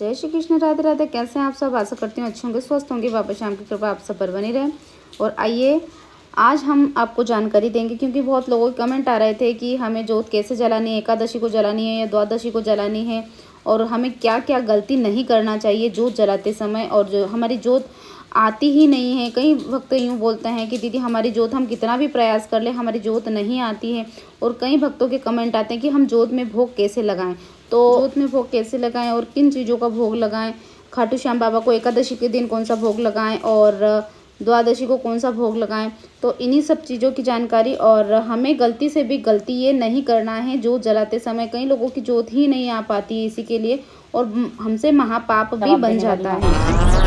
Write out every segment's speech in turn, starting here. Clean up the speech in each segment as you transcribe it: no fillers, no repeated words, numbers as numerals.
जय श्री कृष्ण, राधे राधे। कैसे हैं आप सब? आशा करती हूँ अच्छे होंगे, स्वस्थ होंगे। बाबा श्याम की कृपा आप सब पर बनी रहे। और आइए आज हम आपको जानकारी देंगे, क्योंकि बहुत लोगों के कमेंट आ रहे थे कि हमें जोत कैसे जलानी है, एकादशी को जलानी है या द्वादशी को जलानी है, और हमें क्या क्या गलती नहीं करना चाहिए जोत जलाते समय। और जो हमारी जोत आती ही नहीं है, कई भक्त यूँ बोलते हैं कि दीदी हमारी जोत, हम कितना भी प्रयास कर लें हमारी जोत नहीं आती है। और कई भक्तों के कमेंट आते हैं कि हम जोत में भोग कैसे लगाएं, तो जोत में भोग कैसे लगाएं और किन चीज़ों का भोग लगाएं, खाटू श्याम बाबा को एकादशी के दिन कौन सा भोग लगाएं और द्वादशी को कौन सा भोग लगाएं। तो इन्हीं सब चीज़ों की जानकारी। और हमें गलती से भी गलती ये नहीं करना है जोत जलाते समय। कई लोगों की जोत ही नहीं आ पाती है इसी के लिए, और हमसे महापाप भी बन जाता है।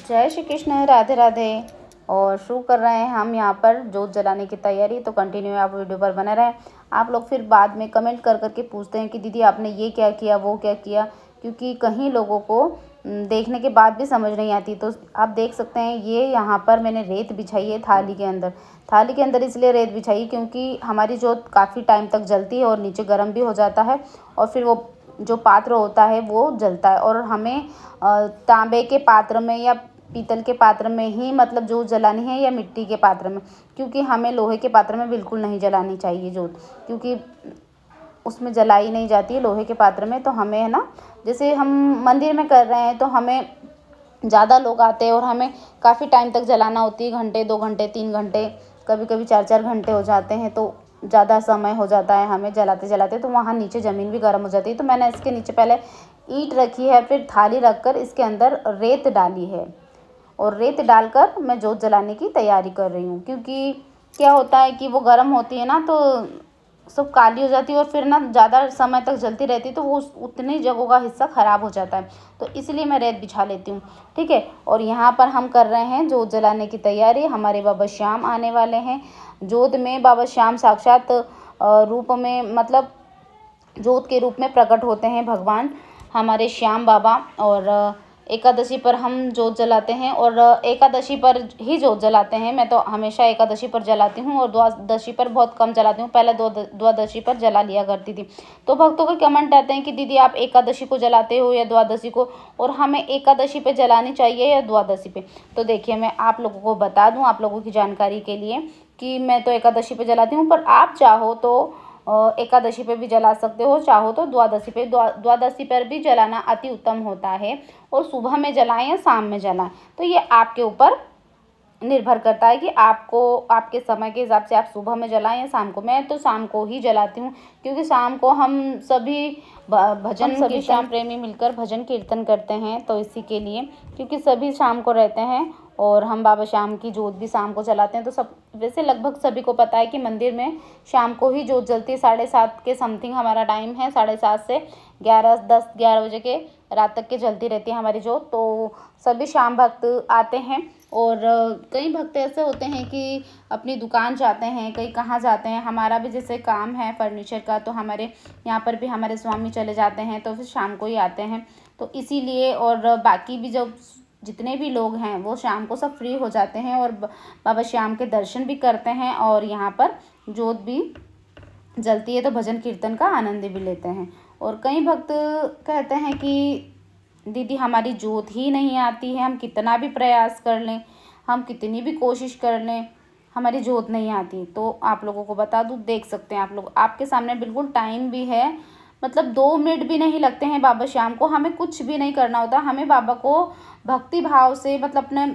जय श्री कृष्ण, राधे राधे। और शुरू कर रहे हैं हम यहाँ पर जोत जलाने की तैयारी। तो कंटिन्यू आप वीडियो पर बने रहें। आप लोग फिर बाद में कमेंट कर करके पूछते हैं कि दीदी आपने ये क्या किया, वो क्या किया, क्योंकि कहीं लोगों को देखने के बाद भी समझ नहीं आती। तो आप देख सकते हैं ये यहाँ पर मैंने रेत बिछाई है थाली के अंदर। थाली के अंदर इसलिए रेत बिछाई क्योंकि हमारी जोत काफ़ी टाइम तक जलती है और नीचे गर्म भी हो जाता है, और फिर वो जो पात्र होता है वो जलता है। और हमें तांबे के पात्र में या पीतल के पात्र में ही मतलब जोत जलानी है, या मिट्टी के पात्र में, क्योंकि हमें लोहे के पात्र में बिल्कुल नहीं जलानी चाहिए जोत, क्योंकि उसमें जलाई नहीं जाती है लोहे के पात्र में। तो हमें है ना, जैसे हम मंदिर में कर रहे हैं तो हमें ज़्यादा लोग आते हैं और हमें काफ़ी टाइम तक जलाना होती है, घंटे 2 घंटे 3 घंटे, कभी कभी 4-4 घंटे हो जाते हैं। तो ज़्यादा समय हो जाता है हमें जलाते जलाते, तो वहाँ नीचे ज़मीन भी गर्म हो जाती है। तो मैंने इसके नीचे पहले ईंट रखी है, फिर थाली रख कर इसके अंदर रेत डाली है, और रेत डालकर मैं जोत जलाने की तैयारी कर रही हूँ। क्योंकि क्या होता है कि वो गर्म होती है ना, तो सब काली हो जाती है और फिर ना ज़्यादा समय तक जलती रहती है, तो वो उतनी जगहों का हिस्सा ख़राब हो जाता है। तो इसलिए मैं रेत बिछा लेती हूँ, ठीक है। और यहाँ पर हम कर रहे हैं जोत जलाने की तैयारी। हमारे बाबा श्याम आने वाले हैं जोत में। बाबा श्याम साक्षात रूप में, मतलब जोत के रूप में प्रकट होते हैं भगवान हमारे श्याम बाबा। और एकादशी पर हम जोत जलाते हैं, और एकादशी पर ही जोत जलाते हैं। मैं तो हमेशा एकादशी पर जलाती हूँ और द्वादशी पर बहुत कम जलाती हूँ। पहले द्वादशी पर जला लिया करती थी। तो भक्तों के कमेंट आते हैं कि दीदी आप एकादशी को जलाते हो या द्वादशी को, और हमें एकादशी पे जलानी चाहिए या द्वादशी पे। तो देखिए मैं आप लोगों को बता दूँ, आप लोगों की जानकारी के लिए, कि मैं तो एकादशी पे जलाती हूँ, पर आप चाहो तो एकादशी पे भी जला सकते हो, चाहो तो द्वादशी पे। द्वादशी पर भी जलाना अति उत्तम होता है, और सुबह में जलाएं या शाम में जलाएं, तो ये आपके ऊपर निर्भर करता है कि आपको आपके समय के हिसाब से आप सुबह में जलाएं या शाम को। मैं तो शाम को ही जलाती हूँ, क्योंकि शाम को हम सभी भजन, सभी श्याम प्रेमी मिलकर भजन कीर्तन करते हैं, तो इसी के लिए, क्योंकि सभी शाम को रहते हैं और हम बाबा श्याम की जोत भी शाम को जलाते हैं। तो सब वैसे लगभग सभी को पता है कि मंदिर में शाम को ही जोत जलती है। 7:30 के समथिंग हमारा टाइम है, 7:30 से 10-11 बजे के रात तक के जलती रहती है हमारी जोत। तो सभी श्याम भक्त आते हैं। और कई भक्त ऐसे होते हैं कि अपनी दुकान जाते हैं, कई कहाँ जाते हैं। हमारा भी जैसे काम है फर्नीचर का, तो हमारे यहाँ पर भी हमारे स्वामी चले जाते हैं, तो फिर शाम को ही आते हैं। तो इसीलिए, और बाकी भी जो जितने भी लोग हैं वो शाम को सब फ्री हो जाते हैं और बाबा श्याम के दर्शन भी करते हैं, और यहाँ पर जोत भी जलती है तो भजन कीर्तन का आनंद भी लेते हैं। और कई भक्त कहते हैं कि दीदी हमारी जोत ही नहीं आती है, हम कितना भी प्रयास कर लें, हम कितनी भी कोशिश कर लें, हमारी जोत नहीं आती। तो आप लोगों को बता दूँ, देख सकते हैं आप लोग, आपके सामने बिल्कुल टाइम भी है, मतलब 2 मिनट भी नहीं लगते हैं बाबा श्याम को। हमें कुछ भी नहीं करना होता, हमें बाबा को भक्ति भाव से, मतलब अपने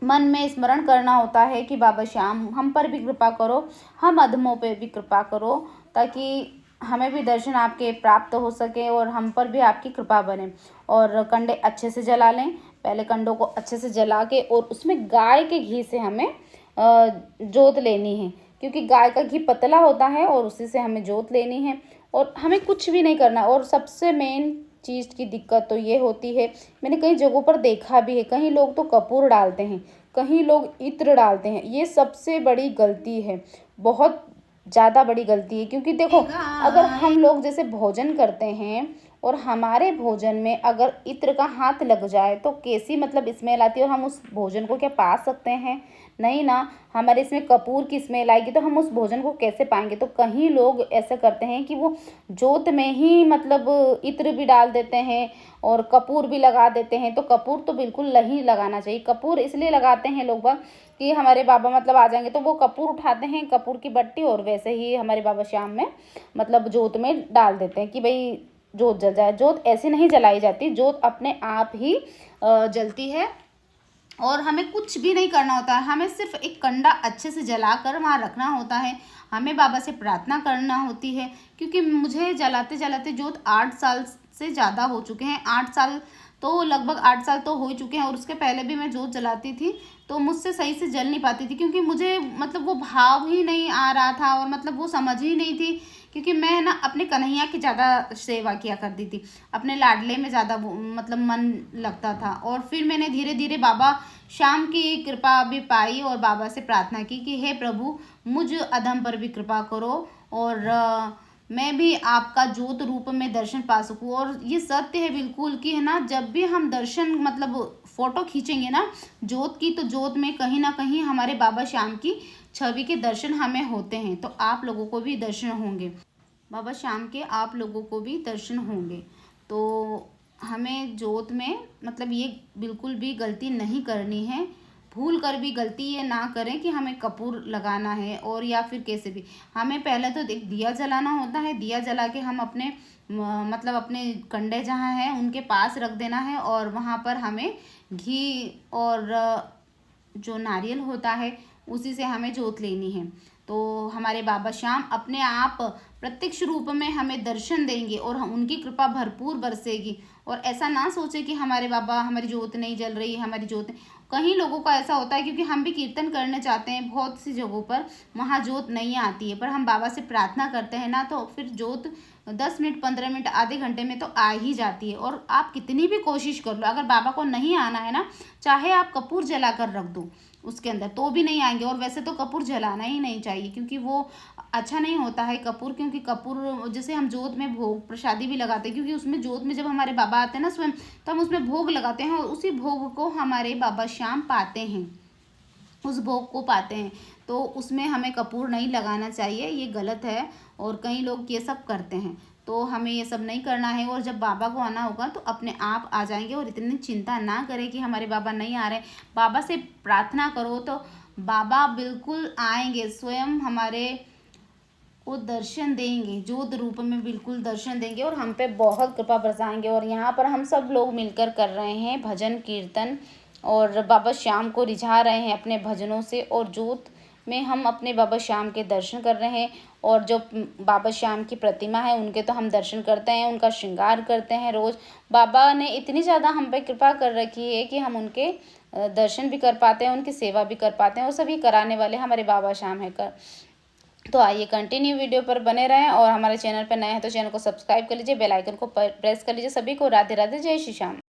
मन में स्मरण करना होता है कि बाबा श्याम हम पर भी कृपा करो, हम अधमों पे भी कृपा करो, ताकि हमें भी दर्शन आपके प्राप्त हो सके और हम पर भी आपकी कृपा बने। और कंडे अच्छे से जला लें, पहले कंडों को अच्छे से जला के, और उसमें गाय के घी से हमें जोत लेनी है, क्योंकि गाय का घी पतला होता है और उसी से हमें जोत लेनी है। और हमें कुछ भी नहीं करना। और सबसे मेन चीज़ की दिक्कत तो ये होती है, मैंने कई जगहों पर देखा भी है, कहीं लोग तो कपूर डालते हैं, कहीं लोग इत्र डालते हैं। ये सबसे बड़ी गलती है, बहुत ज़्यादा बड़ी गलती है। क्योंकि देखो, अगर हम लोग जैसे भोजन करते हैं और हमारे भोजन में अगर इत्र का हाथ लग जाए तो कैसी मतलब स्मेल आती है, और हम उस भोजन को क्या पा सकते हैं? नहीं ना। हमारे इसमें कपूर की स्मेल आएगी तो हम उस भोजन को कैसे पाएंगे? तो कहीं लोग ऐसा करते हैं कि वो जोत में ही मतलब इत्र भी डाल देते हैं और कपूर भी लगा देते हैं। तो कपूर तो बिल्कुल नहीं लगाना चाहिए। कपूर इसलिए लगाते हैं लोग बाग कि हमारे बाबा मतलब आ जाएंगे तो वो कपूर उठाते हैं, कपूर की बट्टी, और वैसे ही हमारे बाबा शाम में मतलब जोत में डाल देते हैं कि भाई जोत जल जाए। जोत ऐसे नहीं जलाई जाती, जोत अपने आप ही जलती है और हमें कुछ भी नहीं करना होता है। हमें सिर्फ एक कंडा अच्छे से जलाकर वहाँ रखना होता है। हमें बाबा से प्रार्थना करना होती है, क्योंकि मुझे जलाते जलाते जोत 8 साल से ज़्यादा हो चुके हैं। 8 साल तो लगभग 8 साल तो हो ही चुके हैं, और उसके पहले भी मैं जोत जलाती थी तो मुझसे सही से जल नहीं पाती थी, क्योंकि मुझे मतलब वो भाव ही नहीं आ रहा था और मतलब वो समझ ही नहीं थी। क्योंकि मैं ना अपने कन्हैया की ज़्यादा सेवा किया करती थी, अपने लाडले में ज़्यादा मतलब मन लगता था। और फिर मैंने धीरे धीरे बाबा शाम की कृपा भी पाई और बाबा से प्रार्थना की कि हे प्रभु, मुझ अधम पर भी कृपा करो और मैं भी आपका जोत रूप में दर्शन पा सकूँ। और ये सत्य है बिल्कुल कि है ना, जब भी हम दर्शन मतलब फ़ोटो खींचेंगे ना जोत की, तो जोत में कहीं ना कहीं हमारे बाबा श्याम की छवि के दर्शन हमें होते हैं। तो आप लोगों को भी दर्शन होंगे, बाबा श्याम के आप लोगों को भी दर्शन होंगे। तो हमें जोत में मतलब ये बिल्कुल भी गलती नहीं करनी है। भूल कर भी गलती ये ना करें कि हमें कपूर लगाना है और या फिर कैसे भी। हमें पहले तो एक दिया जलाना होता है, दिया जला के हम अपने मतलब अपने कंडे जहाँ हैं उनके पास रख देना है, और वहाँ पर हमें घी और जो नारियल होता है उसी से हमें जोत लेनी है। तो हमारे बाबा श्याम अपने आप प्रत्यक्ष रूप में हमें दर्शन देंगे और उनकी कृपा भरपूर बरसेगी। और ऐसा ना सोचे कि हमारे बाबा हमारी जोत नहीं जल रही, हमारी जोत। कहीं लोगों का ऐसा होता है, क्योंकि हम भी कीर्तन करने जाते हैं बहुत सी जगहों पर, वहाँ जोत नहीं आती है, पर हम बाबा से प्रार्थना करते हैं ना तो फिर जोत 10 मिनट 15 मिनट आधे घंटे में तो आ ही जाती है। और आप कितनी भी कोशिश कर लो, अगर बाबा को नहीं आना है ना, चाहे आप कपूर जला कर रख दो उसके अंदर तो भी नहीं आएंगे। और वैसे तो कपूर जलाना ही नहीं चाहिए, क्योंकि वो अच्छा नहीं होता है कपूर। क्योंकि कपूर जैसे हम जोत में भोग प्रसादी भी लगाते हैं, क्योंकि उसमें जोत में जब हमारे बाबा आते हैं ना स्वयं, तो हम उसमें भोग लगाते हैं और उसी भोग को हमारे बाबा श्याम पाते हैं, उस भोग को पाते हैं। तो उसमें हमें कपूर नहीं लगाना चाहिए, ये गलत है। और कई लोग ये सब करते हैं, तो हमें ये सब नहीं करना है। और जब बाबा को आना होगा तो अपने आप आ जाएंगे, और इतनी चिंता ना करें कि हमारे बाबा नहीं आ रहे। बाबा से प्रार्थना करो तो बाबा बिल्कुल आएंगे, स्वयं हमारे को दर्शन देंगे, जोत रूप में बिल्कुल दर्शन देंगे और हम पे बहुत कृपा बरसाएंगे। और यहाँ पर हम सब लोग मिलकर कर रहे हैं भजन कीर्तन, और बाबा श्याम को रिझा रहे हैं अपने भजनों से, और जोत में हम अपने बाबा श्याम के दर्शन कर रहे हैं। और जो बाबा श्याम की प्रतिमा है उनके तो हम दर्शन करते हैं, उनका श्रृंगार करते हैं रोज़। बाबा ने इतनी ज़्यादा हम पे कृपा कर रखी है कि हम उनके दर्शन भी कर पाते हैं, उनकी सेवा भी कर पाते हैं, और सभी कराने वाले हमारे बाबा श्याम है कर। तो आइए कंटिन्यू वीडियो पर बने रहें, और हमारे चैनल पर नए हैं तो चैनल को सब्सक्राइब कर लीजिए, बेल आइकन को प्रेस कर लीजिए। सभी को राधे राधे, जय श्री श्याम।